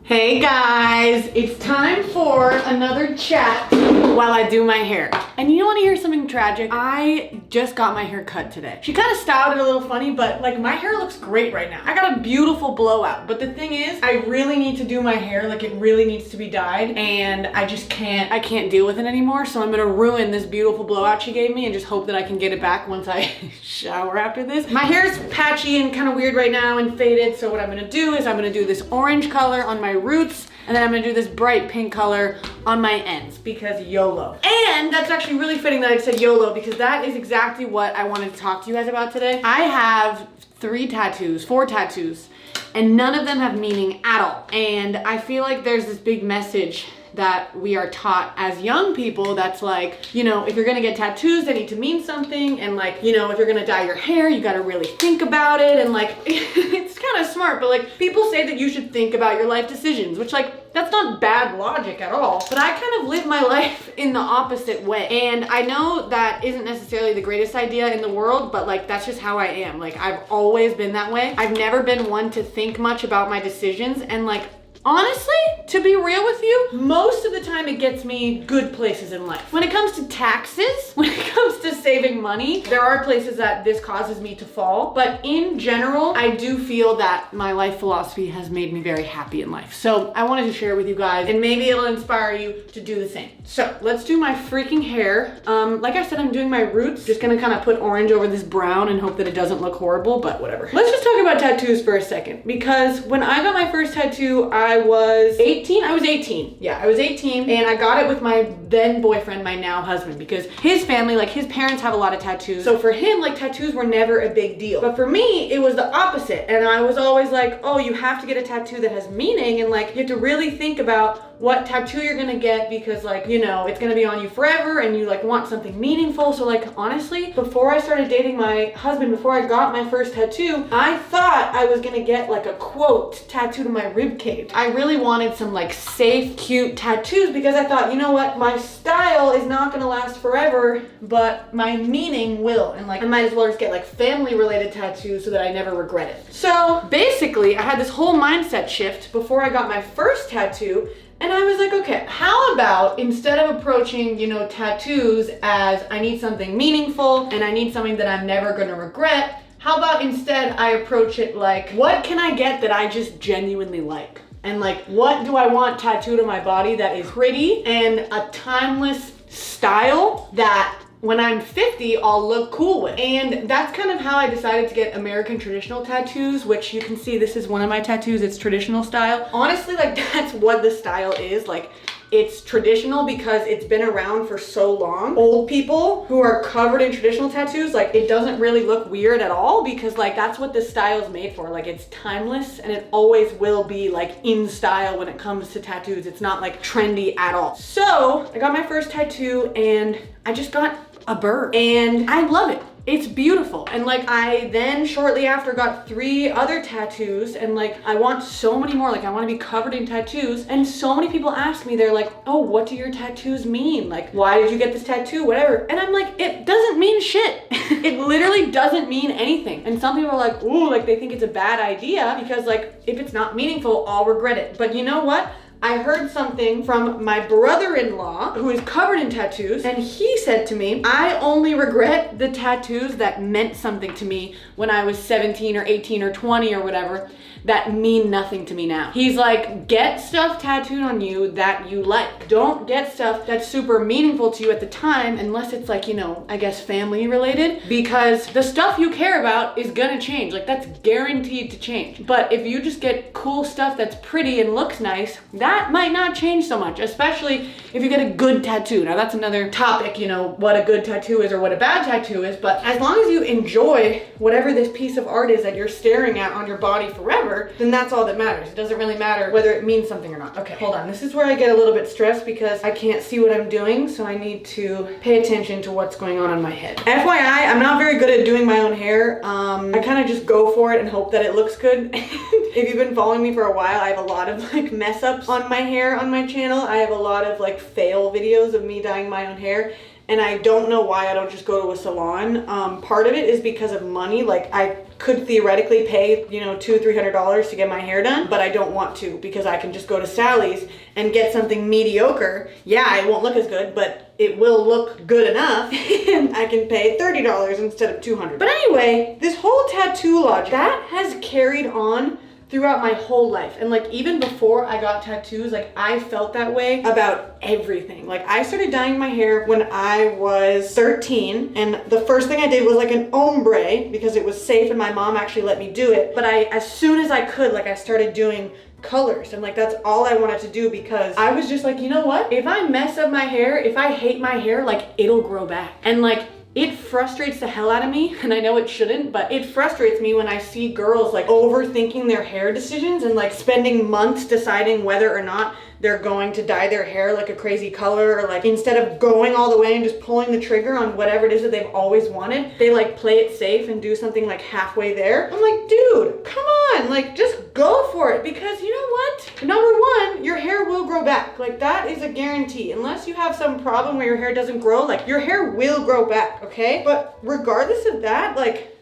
Hey guys, it's time for another chat while I do my hair. And you want to hear something tragic? I just got my hair cut today. She kind of styled it a little funny, but like my hair looks great right now. I got a beautiful blowout, but the thing is, I really need to do my hair, like it really needs to be dyed, and I can't deal with it anymore, so I'm gonna ruin this beautiful blowout she gave me and just hope that I can get it back once I shower after this. My hair's patchy and kind of weird right now and faded, so what I'm gonna do is I'm gonna do this orange color on my roots, and then I'm gonna do this bright pink color on my ends because YOLO. And that's actually really fitting that I said YOLO because that is exactly what I wanted to talk to you guys about today. I have four tattoos, and none of them have meaning at all. And I feel like there's this big message that we are taught as young people that's like, you know, if you're gonna get tattoos, they need to mean something, and like, you know, if you're gonna dye your hair, you gotta really think about it, and like, it's kind of smart, but like, people say that you should think about your life decisions, which like, that's not bad logic at all, but I kind of live my life in the opposite way. And I know that isn't necessarily the greatest idea in the world, but like, that's just how I am. Like, I've always been that way. I've never been one to think much about my decisions, and like, honestly, to be real with you, most of the time it gets me good places in life. When it comes to taxes, when it comes to saving money, there are places that this causes me to fall. But in general, I do feel that my life philosophy has made me very happy in life. So I wanted to share it with you guys, and maybe it'll inspire you to do the same. So let's do my freaking hair. Like I said, I'm doing my roots. Just gonna kind of put orange over this brown and hope that it doesn't look horrible, but whatever. Let's just talk about tattoos for a second, because when I got my first tattoo, I was 18. I was 18. Yeah, I was 18, and I got it with my then boyfriend, my now husband, because his family, like his parents have a lot of tattoos. So for him, like tattoos were never a big deal. But for me, it was the opposite. And I was always like, oh, you have to get a tattoo that has meaning, and like you have to really think about what tattoo you're gonna get, because like, you know, it's gonna be on you forever and you like want something meaningful. So like, honestly, before I started dating my husband, before I got my first tattoo, I thought I was gonna get like a quote tattooed on my rib cage. I really wanted some like safe, cute tattoos because I thought, you know what, my style is not gonna last forever, but my meaning will. And like, I might as well just get like family related tattoos so that I never regret it. So basically, I had this whole mindset shift before I got my first tattoo. And I was like, okay, how about instead of approaching, you know, tattoos as I need something meaningful and I need something that I'm never gonna regret, how about instead I approach it like, what can I get that I just genuinely like? And like, what do I want tattooed on my body that is pretty and a timeless style that when I'm 50, I'll look cool with. And that's kind of how I decided to get American traditional tattoos, which you can see this is one of my tattoos. It's traditional style. Honestly, like that's what the style is. Like, it's traditional because it's been around for so long. Old people who are covered in traditional tattoos, like it doesn't really look weird at all because like that's what this style is made for. Like, it's timeless and it always will be like in style when it comes to tattoos. It's not like trendy at all. So I got my first tattoo and I just got a bird and I love it. It's beautiful. And like, I then shortly after got 3 other tattoos, and like, I want so many more. Like, I want to be covered in tattoos. And so many people ask me, they're like, oh, what do your tattoos mean? Like, why did you get this tattoo? Whatever. And I'm like, it doesn't mean shit. It literally doesn't mean anything. And some people are like, ooh, like they think it's a bad idea because like, if it's not meaningful, I'll regret it. But you know what? I heard something from my brother-in-law who is covered in tattoos, and he said to me, I only regret the tattoos that meant something to me when I was 17 or 18 or 20 or whatever, that mean nothing to me now. He's like, get stuff tattooed on you that you like. Don't get stuff that's super meaningful to you at the time unless it's like, you know, I guess family related, because the stuff you care about is gonna change. Like, that's guaranteed to change. But if you just get cool stuff that's pretty and looks nice, that might not change so much, especially if you get a good tattoo. Now that's another topic, you know, what a good tattoo is or what a bad tattoo is, but as long as you enjoy whatever this piece of art is that you're staring at on your body forever, then that's all that matters. It doesn't really matter whether it means something or not. Okay, hold on. This is where I get a little bit stressed because I can't see what I'm doing, so I need to pay attention to what's going on in my head. FYI, I'm not very good at doing my own hair. I kind of just go for it and hope that it looks good. If you've been following me for a while, I have a lot of like mess ups on my hair on my channel. I have a lot of like fail videos of me dyeing my own hair. and I don't know why I don't just go to a salon. Part of it is because of money. Like I could theoretically pay, you know, $200-300 to get my hair done, but I don't want to because I can just go to Sally's and get something mediocre. Yeah, it won't look as good, but it will look good enough and I can pay $30 instead of $200. But anyway, this whole tattoo logic, that has carried on throughout my whole life. And like even before I got tattoos, like I felt that way about everything. Like I started dyeing my hair when I was 13, and the first thing I did was like an ombre because it was safe and my mom actually let me do it. But as soon as I could, like I started doing colors, and like that's all I wanted to do because I was just like, you know what? If I mess up my hair, if I hate my hair, like it'll grow back. And like it frustrates the hell out of me, and I know it shouldn't, but it frustrates me when I see girls like overthinking their hair decisions and like spending months deciding whether or not they're going to dye their hair like a crazy color, or like instead of going all the way and just pulling the trigger on whatever it is that they've always wanted, they like play it safe and do something like halfway there. I'm like, dude, come on, like just go for it, because you know what? Number one, your hair will grow back. Like that is a guarantee. Unless you have some problem where your hair doesn't grow, like your hair will grow back, okay? But regardless of that, like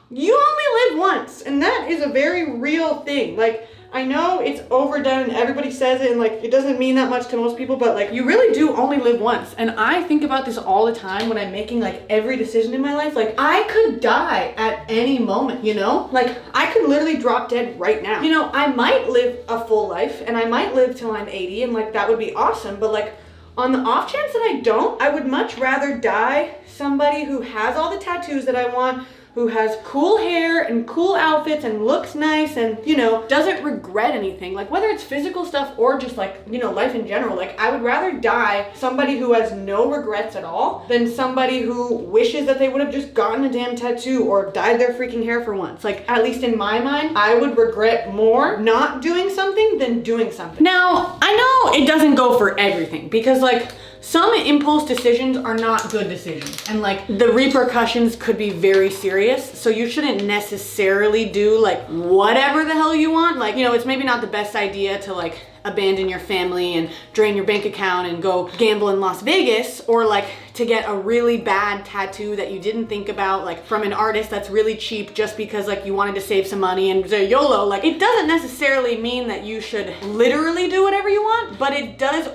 you only live once, and that is a very real thing. Like I know it's overdone and everybody says it and like it doesn't mean that much to most people, but like you really do only live once. And I think about this all the time when I'm making like every decision in my life. Like I could die at any moment, you know? Like I could literally drop dead right now. You know, I might live a full life and I might live till I'm 80, and like that would be awesome, but like on the off chance that I don't, I would much rather die somebody who has all the tattoos that I want, who has cool hair and cool outfits and looks nice and, you know, doesn't regret anything. Like whether it's physical stuff or just like, you know, life in general. Like I would rather die somebody who has no regrets at all than somebody who wishes that they would have just gotten a damn tattoo or dyed their freaking hair for once. Like at least in my mind, I would regret more not doing something than doing something. Now, I know it doesn't go for everything, because like some impulse decisions are not good decisions, and like the repercussions could be very serious. So you shouldn't necessarily do like whatever the hell you want. Like, you know, it's maybe not the best idea to like abandon your family and drain your bank account and go gamble in Las Vegas, or like to get a really bad tattoo that you didn't think about, like from an artist that's really cheap just because like you wanted to save some money and say YOLO. Like it doesn't necessarily mean that you should literally do whatever you want, but it does.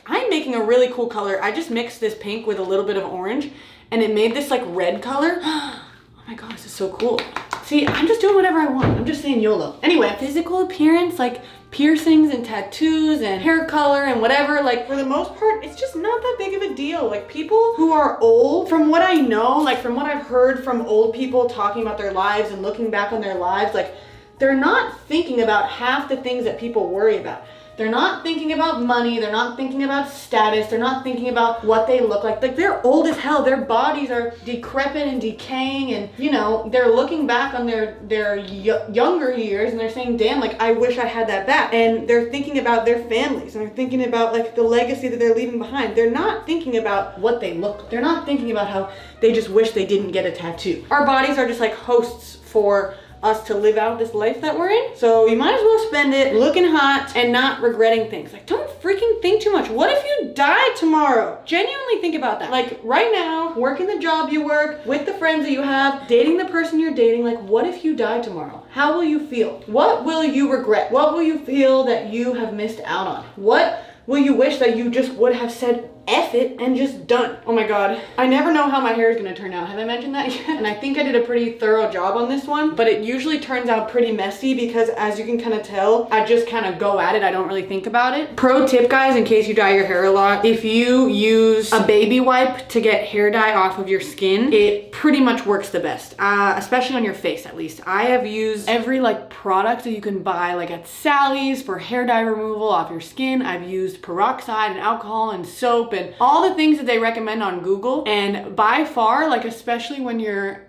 I'm making a really cool color. I just mixed this pink with a little bit of orange and it made this like red color. Oh my God, this is so cool. See, I'm just doing whatever I want. I'm just saying YOLO. Anyway, physical appearance, like piercings and tattoos and hair color and whatever, like for the most part, it's just not that big of a deal. Like people who are old, from what I know, like from what I've heard from old people talking about their lives and looking back on their lives, like they're not thinking about half the things that people worry about. They're not thinking about money. They're not thinking about status. They're not thinking about what they look like. Like they're old as hell. Their bodies are decrepit and decaying, and you know, they're looking back on their younger years and they're saying, damn, like I wish I had that back. And they're thinking about their families and they're thinking about like the legacy that they're leaving behind. They're not thinking about what they look like. They're not thinking about how they just wish they didn't get a tattoo. Our bodies are just like hosts for us to live out this life that we're in. So you might as well spend it looking hot and not regretting things. Like don't freaking think too much. What if you die tomorrow? Genuinely think about that. Like right now, working the job you work, with the friends that you have, dating the person you're dating, like what if you die tomorrow? How will you feel? What will you regret? What will you feel that you have missed out on? What will you wish that you just would have said F it and just done? Oh my God. I never know how my hair is gonna turn out. Have I mentioned that yet? And I think I did a pretty thorough job on this one, but it usually turns out pretty messy because as you can kind of tell, I just kind of go at it. I don't really think about it. Pro tip guys, in case you dye your hair a lot, if you use a baby wipe to get hair dye off of your skin, it pretty much works the best, especially on your face at least. I have used every like product that you can buy like at Sally's for hair dye removal off your skin. I've used peroxide and alcohol and soap and all the things that they recommend on Google. And by far, like especially when you're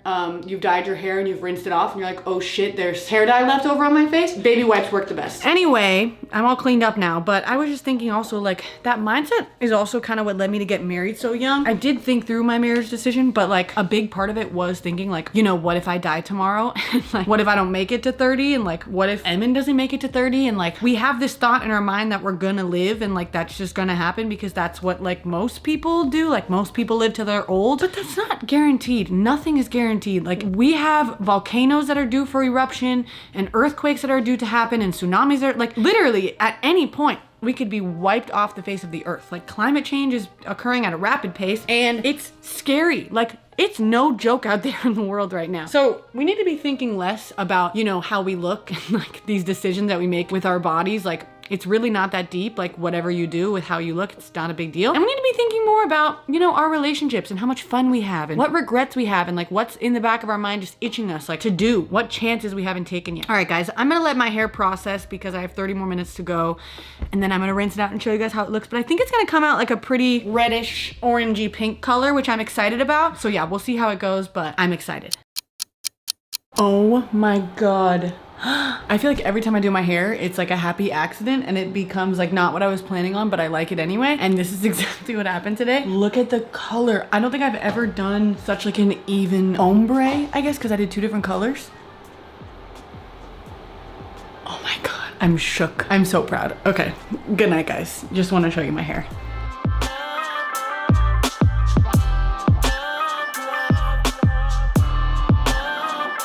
you've dyed your hair and you've rinsed it off and you're like, oh shit, there's hair dye left over on my face, baby wipes work the best. Anyway, I'm all cleaned up now, but I was just thinking also like that mindset is also kind of what led me to get married so young. I did think through my marriage decision, but like a big part of it was thinking like, you know, what if I die tomorrow? And like, what if I don't make it to 30? And like, what if Emin doesn't make it to 30? And like, we have this thought in our mind that we're gonna live and like, that's just gonna happen because that's what like like most people do, like most people live till they're old, but that's not guaranteed. Nothing is guaranteed. Like we have volcanoes that are due for eruption and earthquakes that are due to happen and tsunamis are like literally at any point we could be wiped off the face of the earth. Like climate change is occurring at a rapid pace and it's scary. Like it's no joke out there in the world right now. So we need to be thinking less about, you know, how we look and like these decisions that we make with our bodies. Like it's really not that deep. Like whatever you do with how you look, it's not a big deal. And we need to be thinking more about, you know, our relationships and how much fun we have and what regrets we have and like what's in the back of our mind just itching us like to do, what chances we haven't taken yet. All right, guys, I'm gonna let my hair process because I have 30 more minutes to go and then I'm gonna rinse it out and show you guys how it looks. But I think it's gonna come out like a pretty reddish, orangey pink color, which I'm excited about. So yeah, we'll see how it goes, but I'm excited. Oh my God. I feel like every time I do my hair, it's like a happy accident and it becomes like not what I was planning on, but I like it anyway. And this is exactly what happened today. Look at the color. I don't think I've ever done such like an even ombre, I guess, because I did 2 different colors. Oh my God, I'm shook. I'm so proud. Okay, good night, guys. Just want to show you my hair.